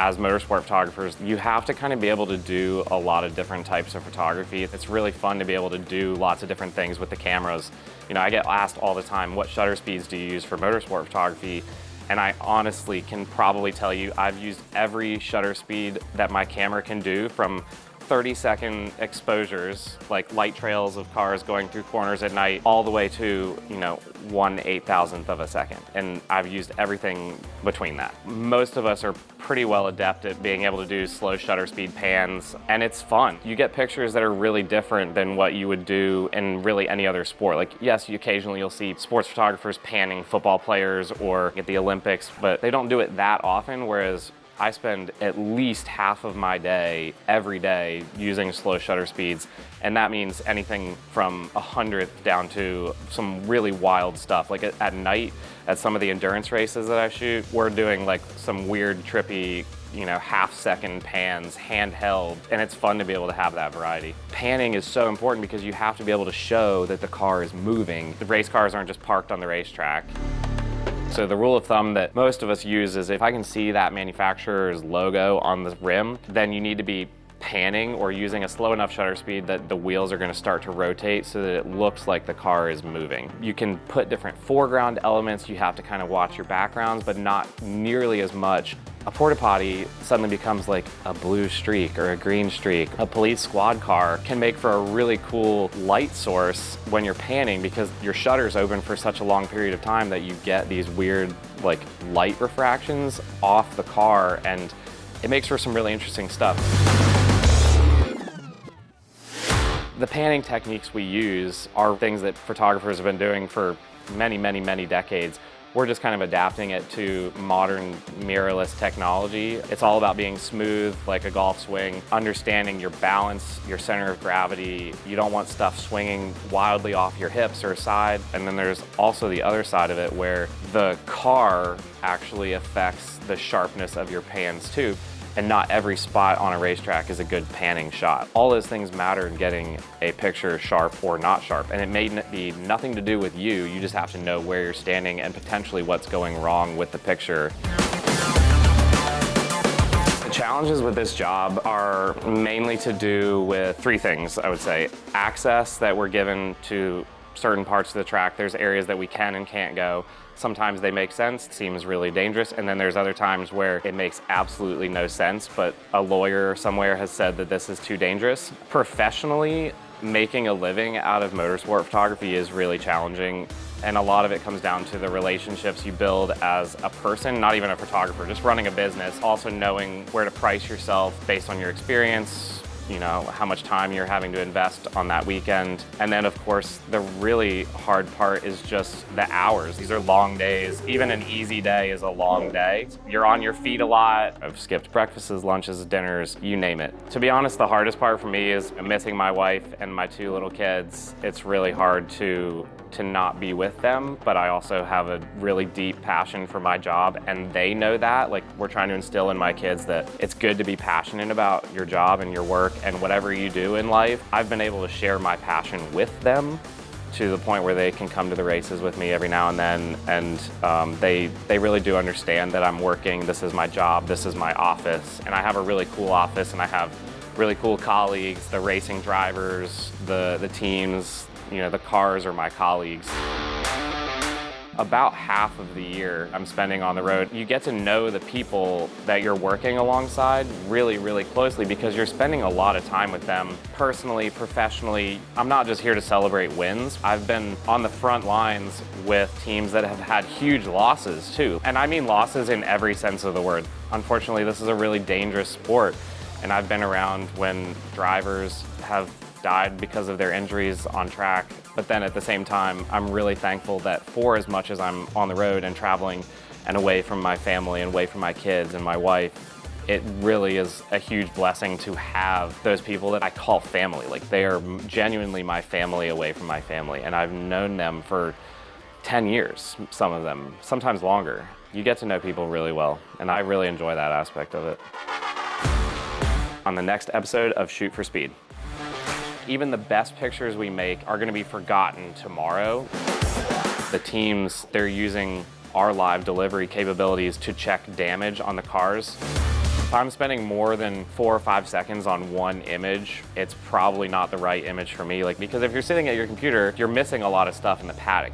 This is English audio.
as motorsport photographers, you have to kind of be able to do a lot of different types of photography. It's really fun to be able to do lots of different things with the cameras. You know, I get asked all the time, what shutter speeds do you use for motorsport photography? And I honestly can probably tell you I've used every shutter speed that my camera can do, from 30-second exposures, like light trails of cars going through corners at night, all the way to, you know, 1/8,000th of a second. And I've used everything between that. Most of us are pretty well adept at being able to do slow shutter speed pans, and it's fun. You get pictures that are really different than what you would do in really any other sport. Like, yes, occasionally you'll see sports photographers panning football players or at the Olympics, but they don't do it that often, whereas I spend at least half of my day, every day, using slow shutter speeds. And that means anything from 100th down to some really wild stuff. Like at night, at some of the endurance races that I shoot, we're doing like some weird, trippy, you know, half-second pans, handheld, and it's fun to be able to have that variety. Panning is so important because you have to be able to show that the car is moving. The race cars aren't just parked on the racetrack. So the rule of thumb that most of us use is if I can see that manufacturer's logo on the rim, then you need to be panning or using a slow enough shutter speed that the wheels are going to start to rotate so that it looks like the car is moving. You can put different foreground elements, you have to kind of watch your backgrounds, but not nearly as much. A porta potty suddenly becomes like a blue streak or a green streak. A police squad car can make for a really cool light source when you're panning because your shutter's open for such a long period of time that you get these weird like light refractions off the car, and it makes for some really interesting stuff. The panning techniques we use are things that photographers have been doing for many, many, many decades. We're just kind of adapting it to modern mirrorless technology. It's all about being smooth like a golf swing, understanding your balance, your center of gravity. You don't want stuff swinging wildly off your hips or side. And then there's also the other side of it where the car actually affects the sharpness of your pans too. And not every spot on a racetrack is a good panning shot. All those things matter in getting a picture sharp or not sharp, and it may be nothing to do with you. You just have to know where you're standing and potentially what's going wrong with the picture. The challenges with this job are mainly to do with three things, I would say. Access that we're given to certain parts of the track. There's areas that we can and can't go. Sometimes they make sense, seems really dangerous, and then there's other times where it makes absolutely no sense, but a lawyer somewhere has said that this is too dangerous. Professionally, making a living out of motorsport photography is really challenging, and a lot of it comes down to the relationships you build as a person, not even a photographer, just running a business. Also knowing where to price yourself based on your experience, you know, how much time you're having to invest on that weekend. And then of course, the really hard part is just the hours. These are long days. Even an easy day is a long day. You're on your feet a lot. I've skipped breakfasts, lunches, dinners, you name it. To be honest, the hardest part for me is missing my wife and my two little kids. It's really hard to not be with them, but I also have a really deep passion for my job, and they know that. Like, we're trying to instill in my kids that it's good to be passionate about your job and your work and whatever you do in life. I've been able to share my passion with them to the point where they can come to the races with me every now and then, and they really do understand that I'm working. This is my job, this is my office, and I have a really cool office, and I have really cool colleagues, the racing drivers, the teams, you know, the cars are my colleagues. About half of the year I'm spending on the road. You get to know the people that you're working alongside really, really closely because you're spending a lot of time with them personally, professionally. I'm not just here to celebrate wins. I've been on the front lines with teams that have had huge losses too. And I mean losses in every sense of the word. Unfortunately, this is a really dangerous sport, and I've been around when drivers have died because of their injuries on track. But then at the same time, I'm really thankful that for as much as I'm on the road and traveling and away from my family and away from my kids and my wife, it really is a huge blessing to have those people that I call family. Like, they are genuinely my family away from my family, and I've known them for 10 years, some of them, sometimes longer. You get to know people really well, and I really enjoy that aspect of it. On the next episode of Shoot for Speed. Even the best pictures we make are going to be forgotten tomorrow. The teams, they're using our live delivery capabilities to check damage on the cars. If I'm spending more than 4 or 5 seconds on one image, it's probably not the right image for me. Like, because if you're sitting at your computer, you're missing a lot of stuff in the paddock.